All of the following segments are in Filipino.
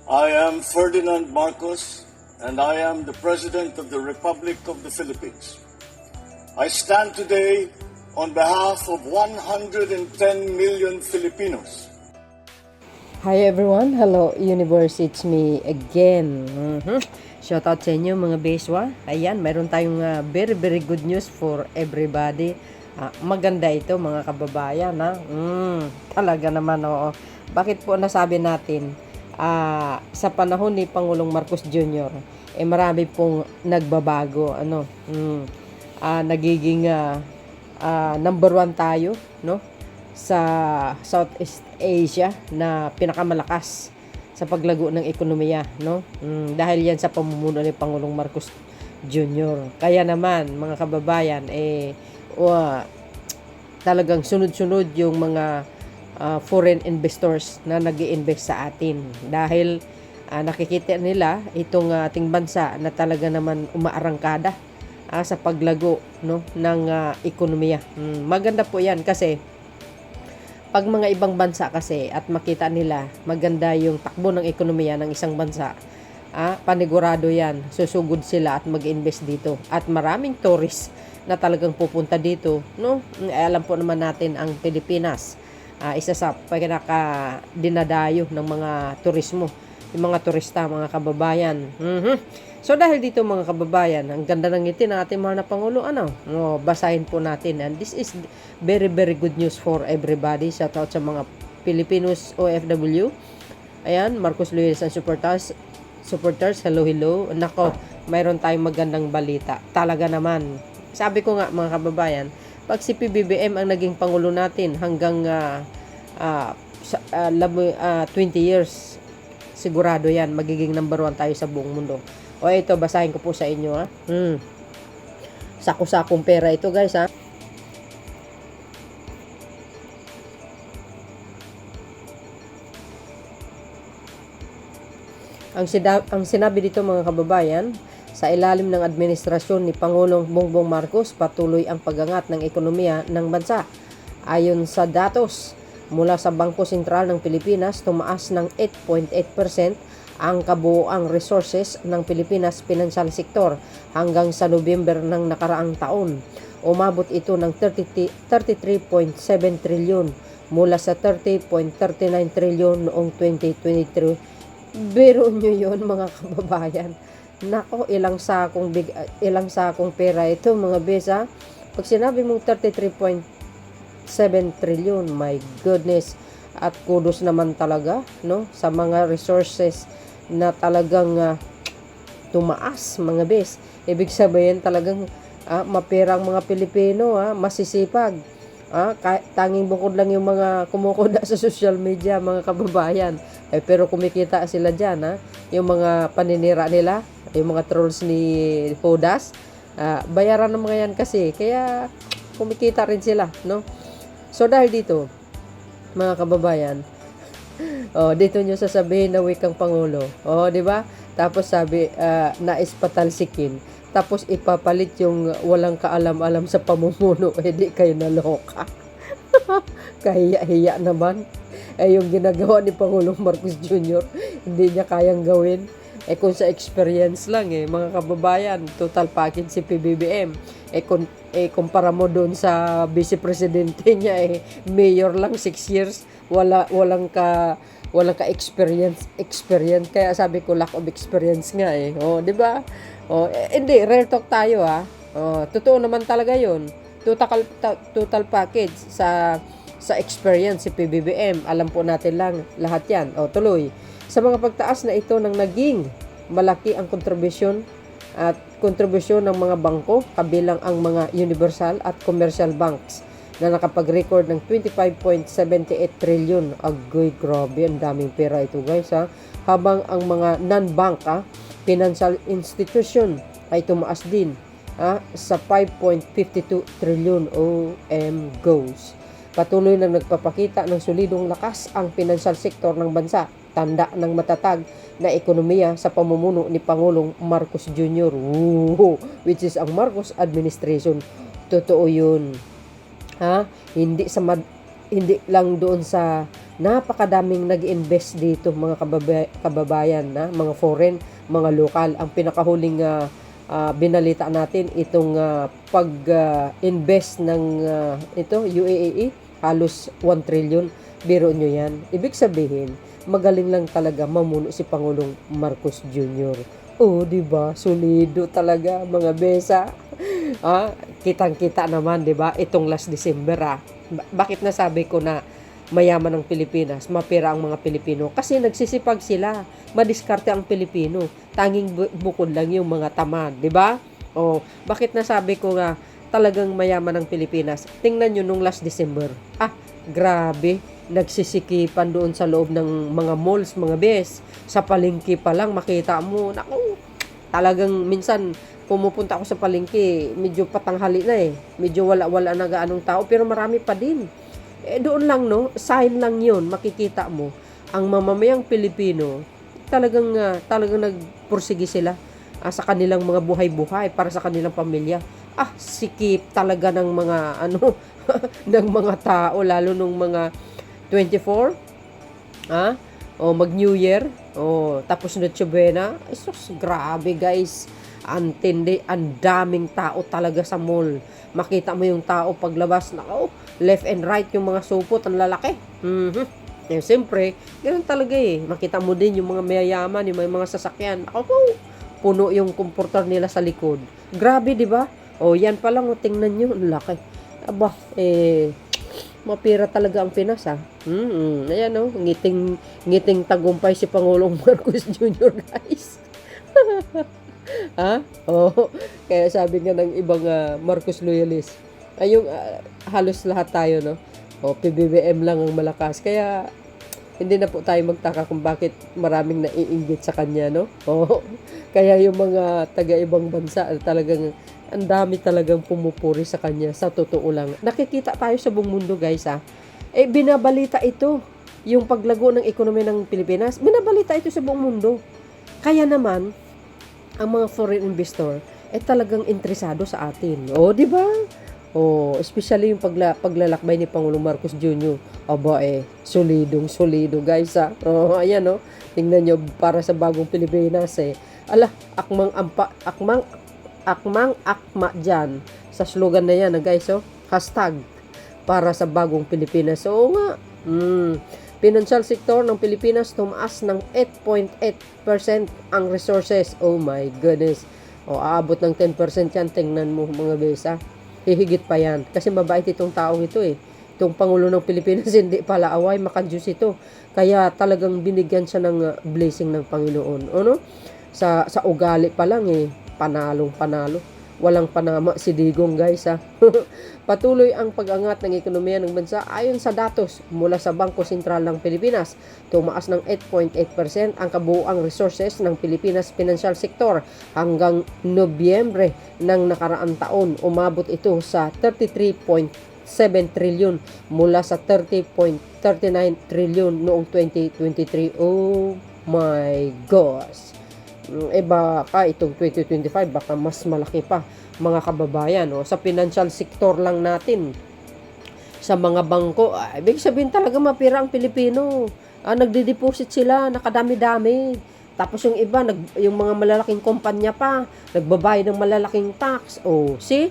I am Ferdinand Marcos, and I am the President of the Republic of the Philippines. I stand today on behalf of 110 million Filipinos. Hi everyone, hello universe, it's me again. Shout out sa inyo mga beswa. Ayan, mayroon tayong very good news for everybody. Maganda ito mga kababayan na. Talaga naman oo. Bakit po nasabi natin sa panahon ni Pangulong Marcos Jr. Marami pong nagbabago nagiging number 1 tayo no sa Southeast Asia na pinakamalakas sa paglago ng ekonomiya no dahil yan sa pamumuno ni Pangulong Marcos Jr. Kaya naman mga kababayan talagang sunod-sunod yung mga foreign investors na nag-i-invest sa atin dahil nakikita nila itong ating bansa na talaga naman umaarangkada sa paglago no ng ekonomiya. Maganda po 'yan kasi pag mga ibang bansa kasi at makita nila maganda yung takbo ng ekonomiya ng isang bansa, panigurado 'yan. Susugod sila at mag-invest dito at maraming tourist na talagang pupunta dito no. Alam po naman natin ang Pilipinas isa sa pinaka dinadayo ng mga turismo, yung mga turista, mga kababayan. So dahil dito mga kababayan, ang ganda ng ngiti ng ating mahal na Pangulo, basahin po natin. And this is very good news for everybody. Shout out sa mga Filipinos OFW. Ayan, Marcos Luis and supporters, hello. Nako, mayroon tayong magandang balita. Talaga naman. Sabi ko nga mga kababayan, pag si PBBM ang naging Pangulo natin hanggang 20 years, sigurado yan, magiging number 1 tayo sa buong mundo. O ito, basahin ko po sa inyo Sako-sakong pera ito guys Ang sinabi dito mga kababayan, sa ilalim ng administrasyon ni Pangulong Bongbong Marcos, patuloy ang pagangat ng ekonomiya ng bansa. Ayon sa datos mula sa Bangko Sentral ng Pilipinas, tumaas ng 8.8% ang kabuoang resources ng Pilipinas financial sector hanggang sa Nobyember ng nakaraang taon. Umabot ito ng 33.7 trilyon mula sa 30.39 trilyon noong 2023. Biro nyo yun mga kababayan. Nako, ilang sakong pera ito mga besa. Pag sinabi mong 33.7 trillion, my goodness. At kudos naman talaga no sa mga resources na talagang tumaas mga bes. Ibig sabihin talagang maperang mga Pilipino masisipag. Tanging bukod lang yung mga kumukuda sa social media mga kababayan. Pero kumikita sila dyan yung mga paninira nila, yung mga trolls ni Hodas, bayaran ng mga yan kasi kaya kumikita rin sila no. So dahil dito mga kababayan, dito nyo sasabihin na wikang Pangulo, di ba? Tapos sabi nais patalsikin, tapos ipapalit yung walang kaalam-alam sa pamumuno, di kayo naloka. Kahiya-hiya naman. Yung ginagawa ni Pangulong Marcos Jr., hindi niya kayang gawin. Kung sa experience lang mga kababayan, total package si PBBM. Kumpara mo doon sa vice presidente niya, mayor lang 6 years, walang ka experience. Kaya sabi ko lack of experience nga di ba? Hindi real talk tayo totoo naman talaga 'yon. Total package sa experience si PBBM. Alam po natin lang lahat 'yan. Tuloy. Sa mga pagtaas na ito nang naging malaki ang kontribusyon ng mga bangko kabilang ang mga universal at commercial banks na nakapag-record ng 25.78 trillion. Agoy, grabe, ang daming pera ito guys Habang ang mga non-bank financial institution ay tumaas din sa 5.52 trillion. goes. Patuloy na nagpapakita ng solidong lakas ang financial sector ng bansa, tanda ng matatag na ekonomiya sa pamumuno ni Pangulong Marcos Jr. Which is ang Marcos administration. Totoo yun. Hindi lang doon sa napakadaming nag-invest dito mga kababayan na mga foreign, mga lokal. Ang pinakahuling binalita natin itong pag-invest ng ito UAE halos 1 trillion. Biro nyo yan. Ibig sabihin, magaling lang talaga mamuno si Pangulong Marcos Jr. Oh, di ba? Solido talaga mga besa. Kitang-kita naman, di ba? Itong last December Bakit nasabi ko na mayaman ang Pilipinas, mapira ang mga Pilipino? Kasi nagsisipag sila, madiskarte ang Pilipino. Tanging bukod lang yung mga tamad, di ba? Oh, bakit nasabi ko nga talagang mayaman ang Pilipinas? Tingnan nyo nung last December. Grabe, nagsisikipan doon sa loob ng mga malls, mga bes. Sa palengke pa lang makita mo, naku, talagang minsan pumupunta ako sa palengke, medyo patanghali na medyo wala na gaanong tao, pero marami pa din. Doon lang, no, sign lang yun, makikita mo, ang mamamayang Pilipino, talagang nagpursige sila sa kanilang mga buhay-buhay, para sa kanilang pamilya. Sikip talaga ng mga, ng mga tao, lalo nung mga 24, mag-New Year, tapos Noche Buena. Sus, grabe guys, antindi, ang daming tao talaga sa mall. Makita mo yung tao paglabas na left and right yung mga supot, ang lalaki. Siyempre, ganoon talaga makita mo din yung mga mayayaman, yung mga sasakyan, puno yung comforter nila sa likod. Grabe, di ba? Yan pa lang, tingnan nyo, ang laki. Mapira talaga ang Pinas Ayan ngiting tagumpay si Pangulong Marcos Jr. guys. Kaya sabi nga ng ibang Marcos loyalist, yung halos lahat tayo, no? PBBM lang ang malakas. Kaya hindi na po tayo magtaka kung bakit maraming naiinggit sa kanya, no? Kaya yung mga taga-ibang bansa talagang ang dami talagang pumupuri sa kanya, sa totoo lang. Nakikita tayo sa buong mundo, guys, binabalita ito, yung paglago ng ekonomiya ng Pilipinas, binabalita ito sa buong mundo. Kaya naman, ang mga foreign investor, talagang interesado sa atin. Di ba? Especially yung paglalakbay ni Pangulong Marcos Jr. Solidong-solido, guys, ayan, tingnan nyo, para sa bagong Pilipinas, akma dyan sa slogan na yan, guys, hashtag para sa bagong Pilipinas. Financial sector ng Pilipinas tumaas ng 8.8% ang resources. Oh my goodness. Aabot ng 10% yan, tingnan mo mga besa. Hihigit pa yan kasi mabait itong taong ito itong Pangulo ng Pilipinas. Hindi pala away, makadiyos ito, kaya talagang binigyan siya ng blessing ng Panginoon. Sa ugali pa lang panalo. Walang panama si Digong, guys, Patuloy ang pag-angat ng ekonomiya ng bansa ayon sa datos mula sa Bangko Sentral ng Pilipinas. Tumaas ng 8.8% ang kabuuang resources ng Pilipinas Financial Sector hanggang Nobyembre ng nakaraang taon. Umabot ito sa 33.7 trilyon mula sa 30.39 trilyon noong 2023. Oh my gosh. Baka itong 2025 baka mas malaki pa, mga kababayan. Sa financial sector lang natin, sa mga bangko, ibig sabihin talaga mapira ang Pilipino. Nagde-deposit sila, nakadami-dami. Tapos yung iba, yung mga malalaking kumpanya pa, nagbabayad ng malalaking tax. See?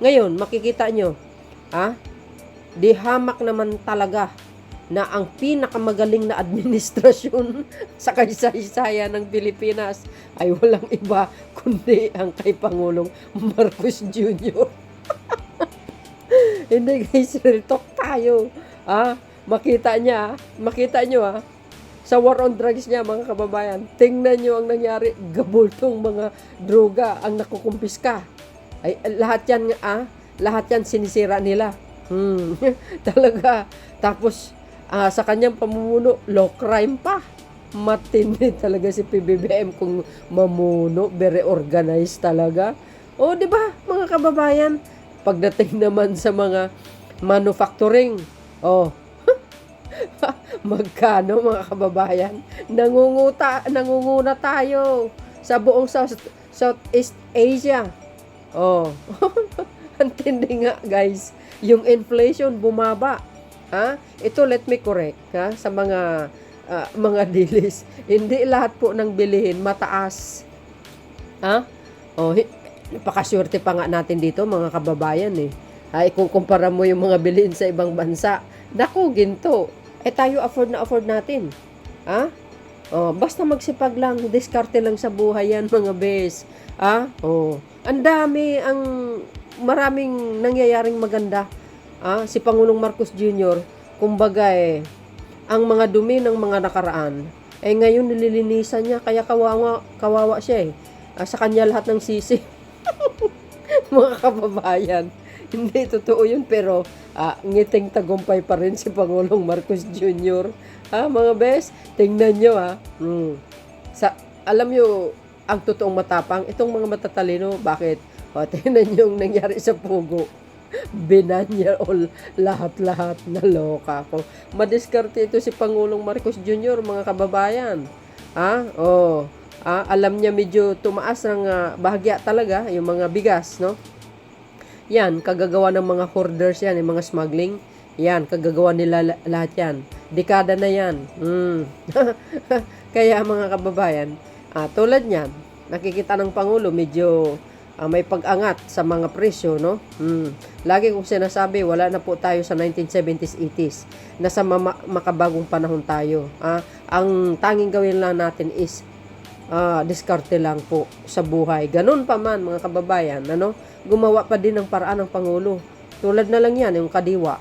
Ngayon, makikita nyo, di hamak naman talaga na ang pinakamagaling na administrasyon sa kasaysayan ng Pilipinas ay walang iba kundi ang kay Pangulong Marcos Jr. Hindi, guys, real talk tayo. Makita nyo sa war on drugs niya, mga kababayan. Tingnan nyo ang nangyari, gabultong mga droga ang nakukumpiska. Lahat yan sinisira nila. Talaga. Tapos sa kanyang pamumuno, low crime pa. Matindi talaga si PBBM kung mamuno, very organized talaga. Di ba, mga kababayan? Pagdating naman sa mga manufacturing, magkano, mga kababayan? Nangunguna tayo sa buong Southeast Asia. Ang tindi nga, guys. Yung inflation bumaba. Ha? Ito, let me correct, ha? Sa mga dilis. Hindi lahat po ng bilihin mataas. Ha? Oh, napakaswerte pa nga natin dito, mga kababayan eh. Ay, kung kumpara mo yung mga bilihin sa ibang bansa, naku, ginto. Tayo afford na afford natin. Ha? Oh, basta magsipag lang, diskarte lang sa buhay yan, mga bes. Ha? Oh, ang dami, maraming nangyayaring maganda. Si Pangulong Marcos Jr., kumbaga ang mga dumi ng mga nakaraan, ngayon nililinisan niya, kaya kawawa siya sa kanya lahat ng sisi. Mga kababayan, hindi totoo yun, pero ngiting tagumpay pa rin si Pangulong Marcos Jr. Mga bes, tingnan nyo alam nyo, ang totoong matapang, itong mga matatalino, bakit? Tingnan nyo yung nangyari sa Pugo. Binanya all lahat-lahat na loka ko. Madiskarte ito si Pangulong Marcos Jr., mga kababayan. Alam niya medyo tumaas ng bahagya talaga yung mga bigas, no? Yan, kagagawa ng mga hoarders yan, yung mga smuggling. Yan, kagagawa nila lahat yan. Dekada na yan. Kaya mga kababayan, tulad niyan, nakikita ng Pangulo medyo may pag-angat sa mga presyo, no? Lagi kong sinasabi, wala na po tayo sa 1970s, 80s. Nasa makabagong panahon tayo. Ang tanging gawin lang natin is diskarte lang po sa buhay. Ganun pa man, mga kababayan, gumawa pa din ng paraan ng Pangulo. Tulad na lang yan, yung kadiwa.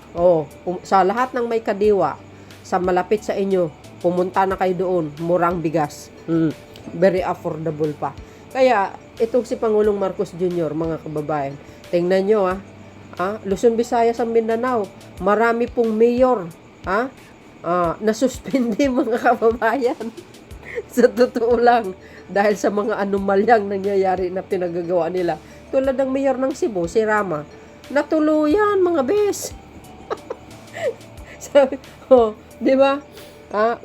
Sa lahat ng may kadiwa, sa malapit sa inyo, pumunta na kayo doon, murang bigas. Very affordable pa. Kaya, itong si Pangulong Marcos Jr., mga kababayan, tingnan nyo Luzon, Visayas, ang Mindanao, marami pong mayor, nasuspindi, mga kababayan. Sa totoo lang, dahil sa mga anomalyang nangyayari na pinagagawa nila. Tulad ng mayor ng Cebu, si Rama, natuluyan, mga bes. Sabi, di ba?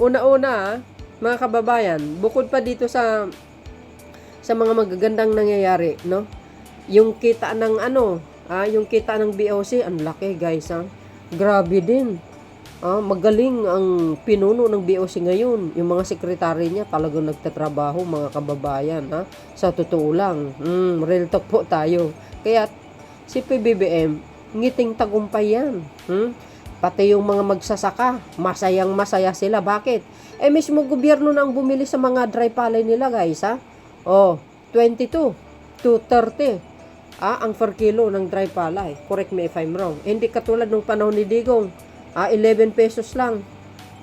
Una-una, mga kababayan, bukod pa dito sa mga magagandang nangyayari, no? Yung kita ng yung kita ng BOC, ang laki, guys, Grabe din. Magaling ang pinuno ng BOC ngayon. Yung mga sekretary niya talagang nagtatrabaho, mga kababayan, Sa totoo lang. Real talk po tayo. Kaya si PBBM, ngiting tagumpay yan. Pati yung mga magsasaka, masayang masaya sila. Bakit? Mismo gobyerno na ang bumili sa mga dry palay nila, guys, 22 to 30. Ang per kilo ng dry palay. Correct me if I'm wrong. Hindi katulad nung panahon ni Digong. 11 pesos lang.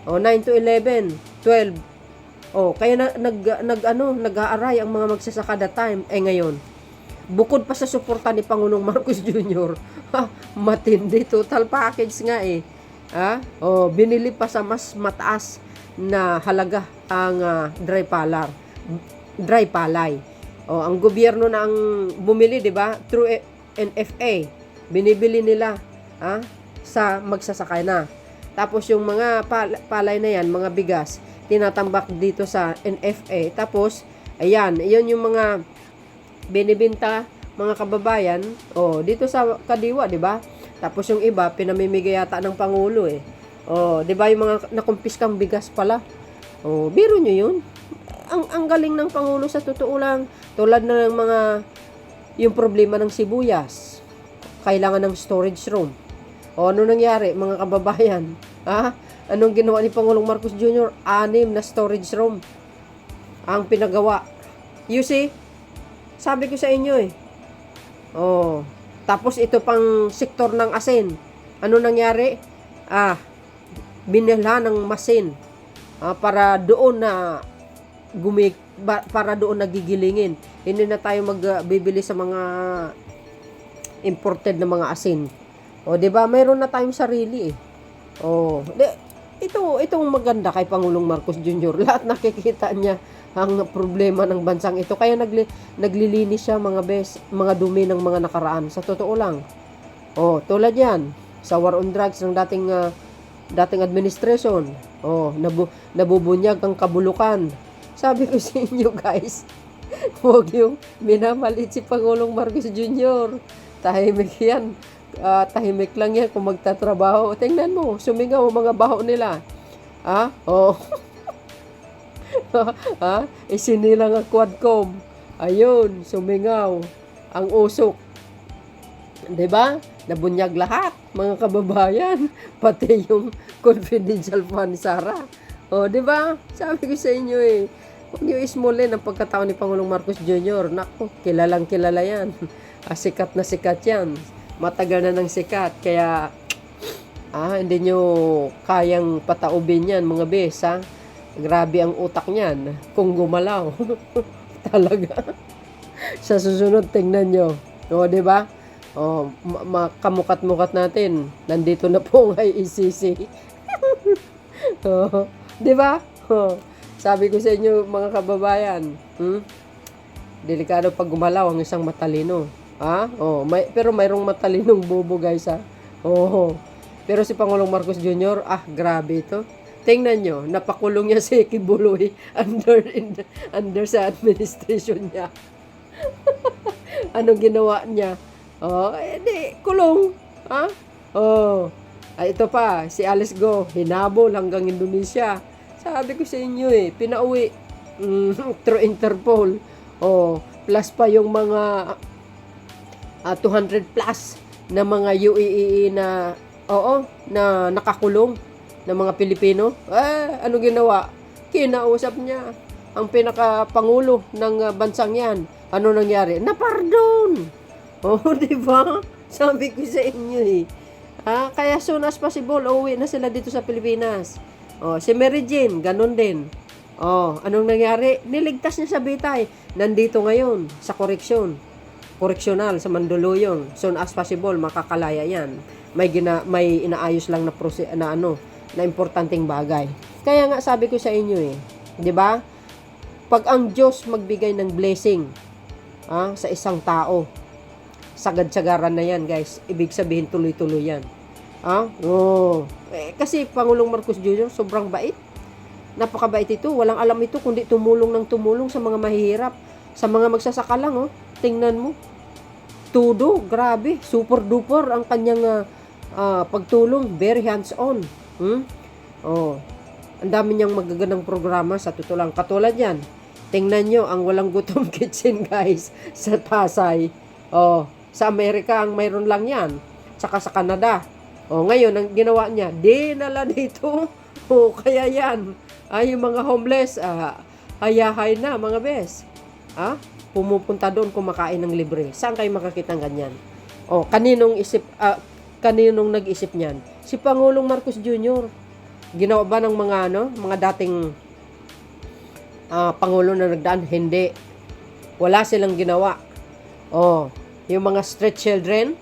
9 to 11, 12. Kaya nag-aaray ang mga magsasaka that time. Ngayon, bukod pa sa suporta ni Pangulong Marcos Jr., matindi, total package nga binili pa sa mas mataas na halaga ang dry palay. Ang gobyerno na ang bumili, di ba? Through NFA. Binibili nila sa magsasaka na. Tapos yung mga palay na yan, mga bigas, tinatambak dito sa NFA. Tapos, ayan, yun yung mga binibinta, mga kababayan, dito sa kadiwa, di ba? Tapos yung iba, pinamimigay yata ng Pangulo di ba yung mga nakumpiskang bigas pala? Biro nyo yun. Ang galing ng Pangulo, sa totoo lang. Tulad na ng yung problema ng sibuyas. Kailangan ng storage room. Ano nangyari, mga kababayan? Anong ginawa ni Pangulong Marcos Jr.? 6 na storage room ang pinagawa. You see? Sabi ko sa inyo Tapos ito pang sektor ng asin. Ano nangyari? Binilhan ng masin para doon na para doon nagigilingin. Hindi na tayo magbibili sa mga imported na mga asin. Di ba? Mayroon na tayong sarili itong maganda kay Pangulong Marcos Jr. Lahat nakikita niya ang problema ng bansang ito. Kaya naglilinis siya, mga dumi ng mga nakaraan. Sa totoo lang. Tulad yan, sa war on drugs ng dating administration. Nabubunyag ang kabulukan. Sabi ko sa inyo, guys, huwag yung minamalit si Pangulong Marcos Jr. Tahimik yan. tahimik lang yan kung magtatrabaho. Tingnan mo, sumingaw ang mga baho nila. Oh. Isinilang ang quadcom. Ayun, sumingaw ang usok. 'Di ba? Nabunyag lahat, mga kababayan, pati yung confidential fund Sara. 'Di ba? Sabi ko sa inyo huwag niyo ismulin ang pagkatao ni Pangulong Marcos Jr. Naku, kilalang kilala yan. Sikat na sikat yan. Matagal na ng sikat. Kaya, hindi nyo kayang pataubin yan, mga bes, Grabe ang utak niyan. Kung gumalaw. Talaga. Sa susunod, tingnan nyo. Di ba? Makamukat-mukat natin. Nandito na po ang ICC. Di ba? Sabi ko sa inyo, mga kababayan, delikado pag gumalaw ang isang matalino. Pero mayroong matalinong bobo, guys, Pero si Pangulong Marcos Jr., grabe ito. Tingnan nyo, napakulong niya si Kibuloy under sa administration niya. Anong ginawa niya? Kulong. Ito pa, si Alice Go, hinabol hanggang Indonesia. Sabi ko sa inyo pinauwi through Interpol. Plus pa yung mga 200 plus na mga UAE na na nakakulong na mga Pilipino. Ano ginawa? Kinausap niya ang pinaka-pangulo ng bansang yan. Ano nangyari? Napardon! Di ba? Sabi ko sa inyo kaya soon as possible, uwi na sila dito sa Pilipinas. Si Mary Jane, ganun din. Anong nangyari? Niligtas niya sa Bitay. Nandito ngayon sa correctional sa Mandaluyong. Soon as possible, makakalaya yan. May inaayos lang na importanteng bagay. Kaya nga sabi ko sa inyo 'di ba? Pag ang Diyos magbigay ng blessing sa isang tao, sagad-sagaran na yan, guys. Ibig sabihin tuloy-tuloy yan. Kasi Pangulong Marcos Jr. sobrang bait. Napakabait ito. Walang alam ito kundi tumulong sa mga mahihirap. Sa mga magsasaka lang, tingnan mo. Tudo, grabe. Super duper ang kanyang pagtulong. Very hands-on. Ang dami niyang magagandang programa sa totoo lang. Katulad yan. Tingnan nyo ang walang gutom kitchen, guys, sa Pasay. Sa Amerika ang mayroon lang yan. Tsaka sa Canada. Ngayon, ang ginawa niya, dinala dito. Kaya yan. Yung mga homeless, hayahay na, mga bes. Pumupunta doon kumakain ng libre. Saan kayo makakita ng ganyan? Kaninong nag-isip niyan? Si Pangulong Marcos Jr. Ginawa ba ng mga dating Pangulo na nagdaan? Hindi. Wala silang ginawa. Yung mga street children,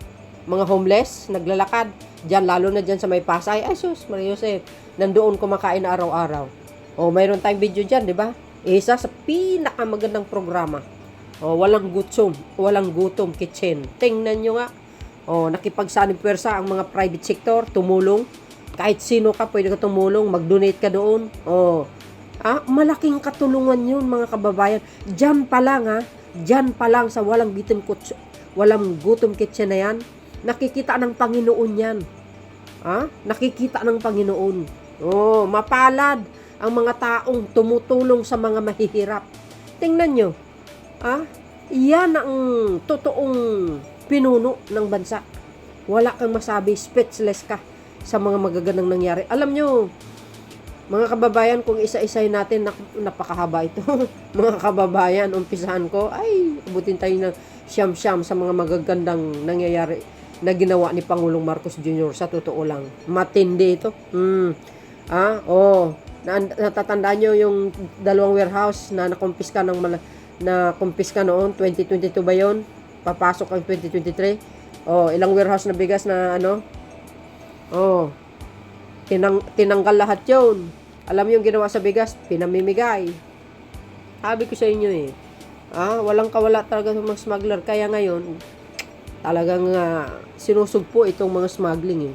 mga homeless, naglalakad, dyan, lalo na dyan sa may Pasay, sus, Maria Joseph, nandoon kumakain araw-araw. Mayroon tayong video dyan, di ba? Isa sa pinakamagandang programa. Walang gutom kitchen. Tingnan nyo nga. Nakipagsanib pwersa ang mga private sector, tumulong. Kahit sino ka, pwede ka tumulong, mag-donate ka doon. Malaking katulungan yun, mga kababayan. Diyan pa lang sa walang gutom kitchen na yan, nakikita ng Panginoon yan. Nakikita ng Panginoon. Mapalad ang mga taong tumutulong sa mga mahihirap. Tingnan nyo. Yan ang totoong pinuno ng bansa. Wala kang masabi, speechless ka sa mga magagandang nangyari. Alam nyo, mga kababayan, kung isa-isay natin, napakahaba ito. Mga kababayan, umpisahan ko, abutin tayo ng siyam-siyam sa mga magagandang nangyayari na ginawa ni Pangulong Marcos Jr. Sa totoo lang. Matindi ito. Natatandaan nyo yung 2 warehouse na nakumpiska noon, 2022 ba yun? Papasok ang 2023. Ilang warehouse na bigas na tinanggal lahat yun. Alam mo yung ginawa sa bigas? Pinamimigay. Sabi ko sa inyo walang kawala talaga sa mga smuggler. Kaya ngayon, talagang sinusugpo itong mga smuggling.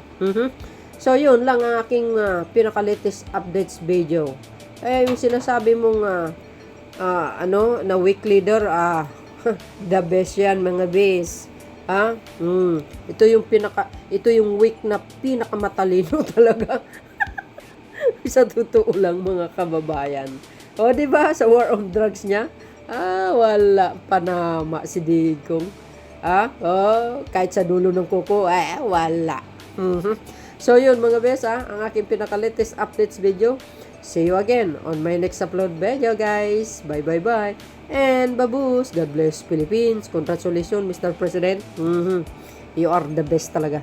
So, yun lang ang aking pinaka-latest updates video. Yung sinasabi mong na weak leader, the best yan, mga bes. Ito yung week na pinakamatalino talaga. Sa totoo lang mga kababayan. O di ba sa war on drugs niya? Wala panama si Digong. Kahit sa dulo ng kuko, wala. So yun mga besa, ang aking pinaka-latest updates video. See you again on my next upload video guys. Bye. And babus, God bless Philippines. Congratulations Mr. President. You are the best talaga.